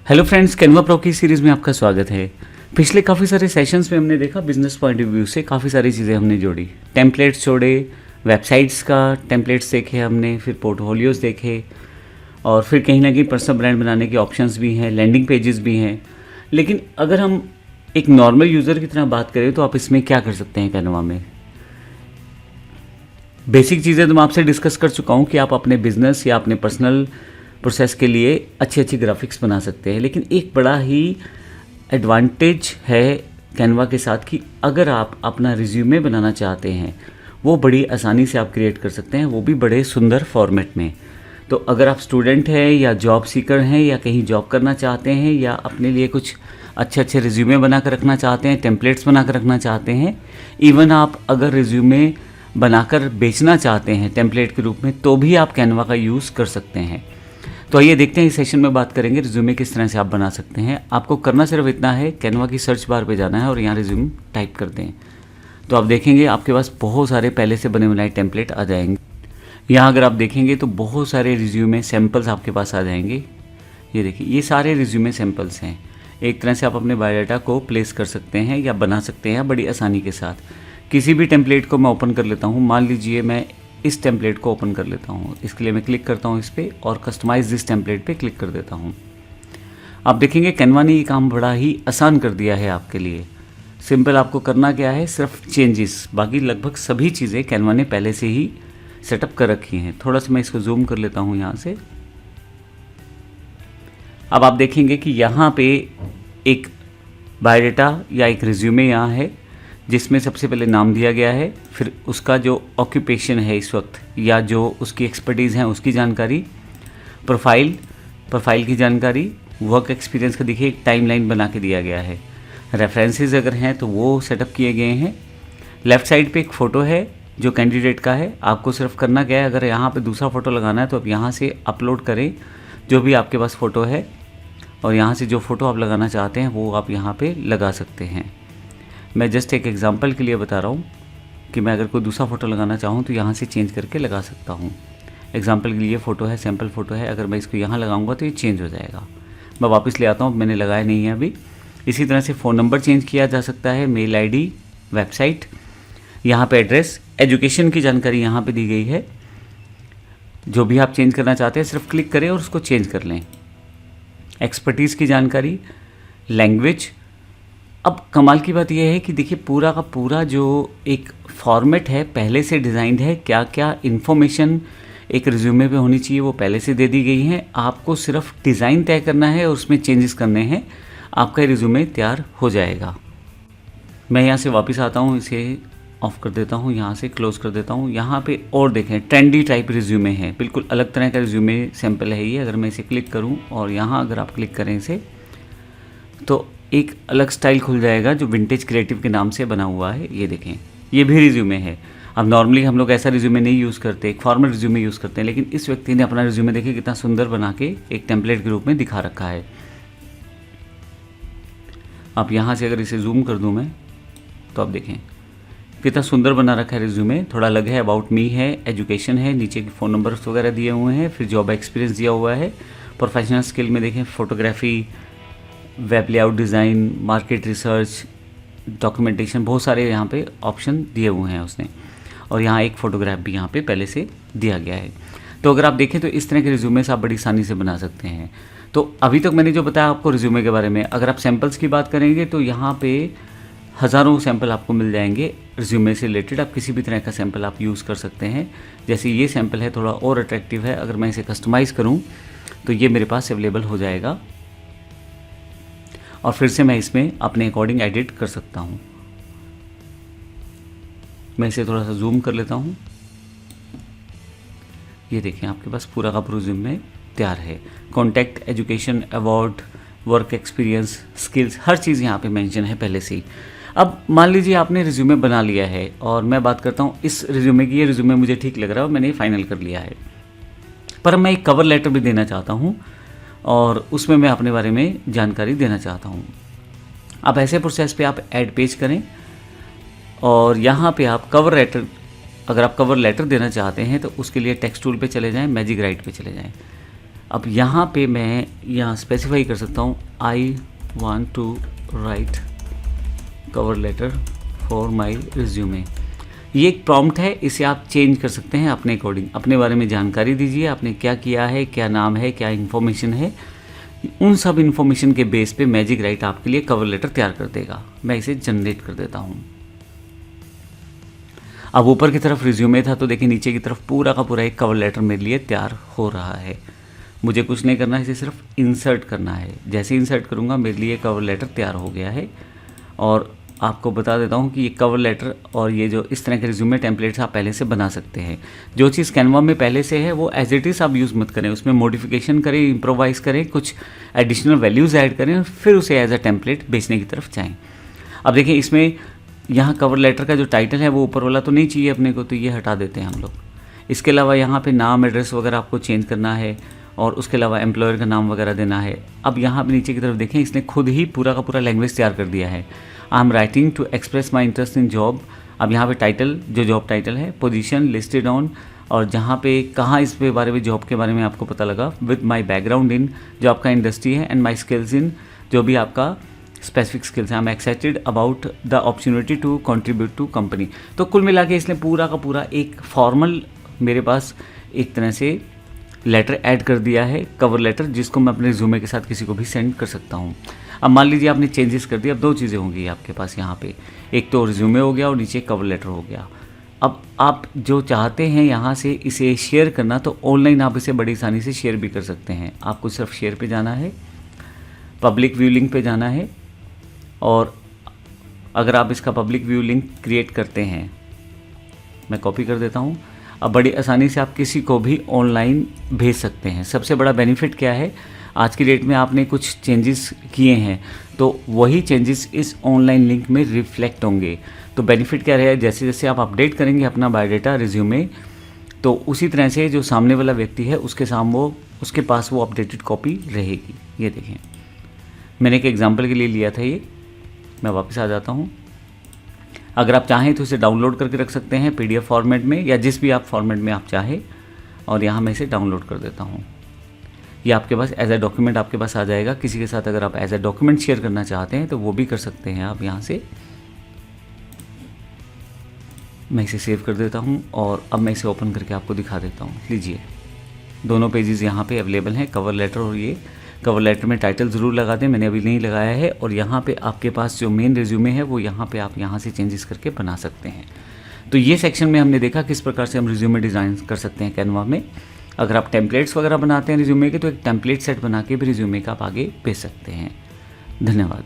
Hello friends, Canva pro की series में आपका स्वागत है। पिछले काफ़ी सारे सेशंस में हमने देखा बिजनेस पॉइंट ऑफ व्यू से काफ़ी सारी चीज़ें हमने जोड़ी। टेम्पलेट्स जोड़े, वेबसाइट्स का टेम्पलेट्स देखे हमने, फिर पोर्टफोलियोज़ देखे और फिर कहीं ना कहीं पर्सनल ब्रांड बनाने के ऑप्शंस भी हैं, लैंडिंग पेजेस भी हैं। लेकिन अगर हम एक नॉर्मल यूज़र की तरह बात करें तो आप इसमें क्या कर सकते हैं कैनवा में। बेसिक चीज़ें तो मैं आपसे डिस्कस कर चुका हूँ कि आप अपने बिजनेस या अपने पर्सनल प्रोसेस के लिए अच्छी अच्छी ग्राफिक्स बना सकते हैं। लेकिन एक बड़ा ही एडवांटेज है कैनवा के साथ कि अगर आप अपना रिज्यूमे बनाना चाहते हैं वो बड़ी आसानी से आप क्रिएट कर सकते हैं, वो भी बड़े सुंदर फॉर्मेट में। तो अगर आप स्टूडेंट हैं या जॉब सीकर हैं या कहीं जॉब करना चाहते हैं या अपने लिए कुछ अच्छे अच्छे रिज्यूमे बना कर रखना चाहते हैं, टेम्पलेट्स बना कर रखना चाहते हैं, इवन आप अगर रिज्यूमे बनाकर बेचना चाहते हैं टेम्पलेट के रूप में, तो भी आप कैनवा का यूज़ कर सकते हैं। तो आइए देखते हैं, इस सेशन में बात करेंगे रिज्यूमे किस तरह से आप बना सकते हैं। आपको करना सिर्फ इतना है, कैनवा की सर्च बार पे जाना है और यहाँ रिज्यूम टाइप कर दें तो आप देखेंगे आपके पास बहुत सारे पहले से बने बनाए टेम्पलेट आ जाएंगे। यहाँ अगर आप देखेंगे तो बहुत सारे रिज्यूमे सैम्पल्स आपके पास आ जाएंगे। ये देखिए, ये सारे रिज्यूमे सैम्पल्स हैं। एक तरह से आप अपने बायोडाटा को प्लेस कर सकते हैं या बना सकते हैं बड़ी आसानी के साथ। किसी भी टेम्पलेट को मैं ओपन कर लेता हूँ। मान लीजिए मैं इस टेम्पलेट को ओपन कर लेता हूँ। इसके लिए मैं क्लिक करता हूँ इस पर और कस्टमाइज दिस टेम्पलेट पे क्लिक कर देता हूँ। आप देखेंगे कैनवा ने ये काम बड़ा ही आसान कर दिया है आपके लिए। सिंपल आपको करना क्या है, सिर्फ चेंजेस, बाकी लगभग सभी चीज़ें कैनवा ने पहले से ही सेटअप कर रखी हैं। थोड़ा सा मैं इसको जूम कर लेता हूँ यहाँ से। अब आप देखेंगे कि यहाँ पे एक बायोडाटा या एक रिज्यूमे यहाँ है जिसमें सबसे पहले नाम दिया गया है, फिर उसका जो ऑक्यूपेशन है इस वक्त या जो उसकी एक्सपर्टीज़ हैं उसकी जानकारी, प्रोफाइल की जानकारी, वर्क एक्सपीरियंस का देखिए एक टाइमलाइन बना के दिया गया है। रेफरेंसेस अगर हैं तो वो सेटअप किए गए हैं। लेफ़्ट साइड पे एक फ़ोटो है जो कैंडिडेट का है। आपको सिर्फ करना क्या है, अगर यहाँ पे दूसरा फ़ोटो लगाना है तो आप यहाँ से अपलोड करें जो भी आपके पास फ़ोटो है और यहाँ से जो फ़ोटो आप लगाना चाहते हैं वो आप यहाँ पे लगा सकते हैं। मैं जस्ट एक एग्जांपल के लिए बता रहा हूँ कि मैं अगर कोई दूसरा फ़ोटो लगाना चाहूँ तो यहाँ से चेंज करके लगा सकता हूँ। एग्जांपल के लिए फ़ोटो है, सैम्पल फ़ोटो है, अगर मैं इसको यहाँ लगाऊंगा तो ये चेंज हो जाएगा। मैं वापस ले आता हूँ, मैंने लगाया नहीं है अभी। इसी तरह से फ़ोन नंबर चेंज किया जा सकता है, मेल आईडी, वेबसाइट, यहाँ पे एड्रेस, एजुकेशन की जानकारी यहाँ पे दी गई है। जो भी आप चेंज करना चाहते हैं सिर्फ क्लिक करें और उसको चेंज कर लें। एक्सपर्टीज़ की जानकारी, लैंग्वेज। अब कमाल की बात यह है कि देखिए पूरा का पूरा जो एक फॉर्मेट है पहले से डिज़ाइंड है। क्या क्या इन्फॉर्मेशन एक रिज्यूमे पे होनी चाहिए वो पहले से दे दी गई है। आपको सिर्फ डिज़ाइन तय करना है और उसमें चेंजेस करने हैं, आपका रिज्यूमे तैयार हो जाएगा। मैं यहाँ से वापस आता हूँ, इसे ऑफ कर देता हूँ, यहाँ से क्लोज़ कर देता हूँ। यहाँ पे और देखें, ट्रेंडी टाइप रिज्यूमे है, बिल्कुल अलग तरह का रिज्यूमे सैम्पल है ये। अगर मैं इसे क्लिक करूँ और यहाँ अगर आप क्लिक करें इसे तो एक अलग स्टाइल खुल जाएगा जो विंटेज क्रिएटिव के नाम से बना हुआ है। ये देखें, ये भी रिज्यूमे है। अब नॉर्मली हम लोग ऐसा रिज्यूमे नहीं यूज़ करते, एक फॉर्मल रिज्यूमे यूज़ करते हैं, लेकिन इस व्यक्ति ने अपना रिज्यूमे देखिए कितना सुंदर बना के एक टेम्पलेट के रूप में दिखा रखा है। आप यहाँ से अगर इसे जूम कर दूँ मैं तो आप देखें कितना सुंदर बना रखा है रिज्यूमे। थोड़ा अलग है, अबाउट मी है, एजुकेशन है, नीचे के फ़ोन नंबर्स वगैरह दिए हुए हैं, फिर जॉब एक्सपीरियंस दिया हुआ है। प्रोफेशनल स्किल में देखें photography, web layout design, market research, documentation, बहुत सारे यहाँ पे ऑप्शन दिए हुए हैं उसने। और यहाँ एक फ़ोटोग्राफ भी यहाँ पे पहले से दिया गया है। तो अगर आप देखें तो इस तरह के रिज्यूमे से आप बड़ी आसानी से बना सकते हैं। तो अभी तक मैंने जो बताया आपको रिज्यूमे के बारे में, अगर आप सैम्पल्स की बात करेंगे तो यहाँ पे हज़ारों सैम्पल आपको मिल जाएंगे रिज्यूमे से रिलेटेड। आप किसी भी तरह का सैम्पल आप यूज़ कर सकते हैं। जैसे ये सैम्पल है, थोड़ा और अट्रैक्टिव है, अगर मैं इसे कस्टमाइज़ करूँ तो ये मेरे पास अवेलेबल हो जाएगा और फिर से मैं इसमें अपने अकॉर्डिंग एडिट कर सकता हूँ। मैं इसे थोड़ा सा जूम कर लेता हूँ। ये देखें, आपके पास पूरा का पूरा रिज्यूमे तैयार है। Contact, education, award, work experience, skills, हर चीज़ यहाँ पे मेंशन है पहले से ही। अब मान लीजिए आपने रिज्यूमे बना लिया है और मैं बात करता हूँ इस रिज्यूमे की। ये रिज्यूमे मुझे ठीक लग रहा है और मैंने फाइनल कर लिया है, पर मैं एक कवर लेटर भी देना चाहता हूँ और उसमें मैं अपने बारे में जानकारी देना चाहता हूँ। अब ऐसे प्रोसेस पे आप ऐड पेज करें और यहाँ पे आप कवर लेटर, अगर आप कवर लेटर देना चाहते हैं तो उसके लिए टेक्स्ट टूल पे चले जाएं, मैजिक राइट पे चले जाएं। अब यहाँ पे मैं यहाँ स्पेसिफाई कर सकता हूँ I want to write cover letter for my resume. ये एक प्रॉम्प्ट है, इसे आप चेंज कर सकते हैं अपने अकॉर्डिंग। अपने बारे में जानकारी दीजिए, आपने क्या किया है, क्या नाम है, क्या इन्फॉर्मेशन है। उन सब इन्फॉर्मेशन के बेस पे मैजिक राइट आपके लिए कवर लेटर तैयार कर देगा। मैं इसे जनरेट कर देता हूँ। अब ऊपर की तरफ रिज्यूमे था, तो देखिए नीचे की तरफ पूरा का पूरा एक कवर लेटर मेरे लिए तैयार हो रहा है। मुझे कुछ नहीं करना है, इसे सिर्फ इंसर्ट करना है। जैसे इंसर्ट करूँगा मेरे लिए कवर लेटर तैयार हो गया है। और आपको बता देता हूँ कि ये कवर लेटर और ये जो इस तरह के रिज्यूमे टेम्पलेट्स आप पहले से बना सकते हैं। जो चीज़ कैनवा में पहले से है वो एज इट इज़ आप यूज़ मत करें, उसमें मॉडिफिकेशन करें, इम्प्रोवाइज़ करें, कुछ एडिशनल वैल्यूज़ ऐड करें और फिर उसे एज अ टेम्पलेट बेचने की तरफ जाएँ। अब देखिए इसमें यहाँ कवर लेटर का जो टाइटल है वो ऊपर वाला तो नहीं चाहिए अपने को, तो ये हटा देते हैं हम लोग। इसके अलावा यहाँ पे नाम, एड्रेस वगैरह आपको चेंज करना है और उसके अलावा एम्प्लॉयर का नाम वगैरह देना है। अब यहाँ पे नीचे की तरफ देखें, इसने खुद ही पूरा का पूरा लैंग्वेज तैयार कर दिया है। I am writing to express my interest in job. अब यहाँ पे टाइटल, जो जॉब टाइटल है, पोजीशन लिस्टेड ऑन, और जहाँ पे कहाँ इस पे बारे में जॉब के बारे में आपको पता लगा, विद माई बैकग्राउंड इन, जो आपका इंडस्ट्री है, एंड माई स्किल्स इन, जो भी आपका स्पेसिफिक स्किल्स हैं। I am excited about the opportunity to contribute to company. तो कुल मिला के इसने पूरा का पूरा एक फॉर्मल मेरे पास एक तरह से लेटर ऐड कर दिया है, कवर लेटर, जिसको मैं अपने रिज्यूमे के साथ किसी को भी सेंड कर सकता हूँ। अब मान लीजिए आपने चेंजेस कर दिया, अब दो चीज़ें होंगी आपके पास यहाँ पे, एक तो रिज्यूमे हो गया और नीचे कवर लेटर हो गया। अब आप जो चाहते हैं यहाँ से इसे शेयर करना, तो ऑनलाइन आप इसे बड़ी आसानी से शेयर भी कर सकते हैं। आपको सिर्फ शेयर पे जाना है, पब्लिक व्यू लिंक पे जाना है, और अगर आप इसका पब्लिक व्यू लिंक क्रिएट करते हैं, मैं कॉपी कर देता हूँ। अब बड़ी आसानी से आप किसी को भी ऑनलाइन भेज सकते हैं। सबसे बड़ा बेनिफिट क्या है, आज की डेट में आपने कुछ चेंजेस किए हैं तो वही चेंजेस इस ऑनलाइन लिंक में रिफ्लेक्ट होंगे। तो बेनिफिट क्या रहेगा, जैसे जैसे आप अपडेट करेंगे अपना बायोडाटा, रिज्यूमे, तो उसी तरह से जो सामने वाला व्यक्ति है उसके पास वो अपडेटेड कॉपी रहेगी। ये देखें, मैंने एक एग्जाम्पल के लिए लिया था ये। मैं वापस आ जाता हूँ। अगर आप चाहें तो इसे डाउनलोड करके रख सकते हैं PDF फॉर्मेट में, या जिस भी आप फॉर्मेट में आप चाहें, और यहाँ मैं इसे डाउनलोड कर देता हूँ। ये आपके पास एज ए डॉक्यूमेंट आपके पास आ जाएगा। किसी के साथ अगर आप एज ए डॉक्यूमेंट शेयर करना चाहते हैं तो वो भी कर सकते हैं आप यहाँ से। मैं इसे सेव कर देता हूँ और अब मैं इसे ओपन करके आपको दिखा देता हूँ। लीजिए, दोनों पेजेस यहाँ पे अवेलेबल हैं, कवर लेटर और ये। कवर लेटर में टाइटल ज़रूर लगा दें, मैंने अभी नहीं लगाया है। और यहाँ पे आपके पास जो मेन रिज्यूमे है वो यहाँ पे आप यहाँ से चेंजेस करके बना सकते हैं। तो ये सेक्शन में हमने देखा किस प्रकार से हम रिज्यूमे डिज़ाइन कर सकते हैं कैनवा में। अगर आप टेम्पलेट्स वगैरह बनाते हैं रिज्यूमे के, तो एक टेम्पलेट सेट बना के भी रिज्यूमे का आप आगे भेज सकते हैं। धन्यवाद।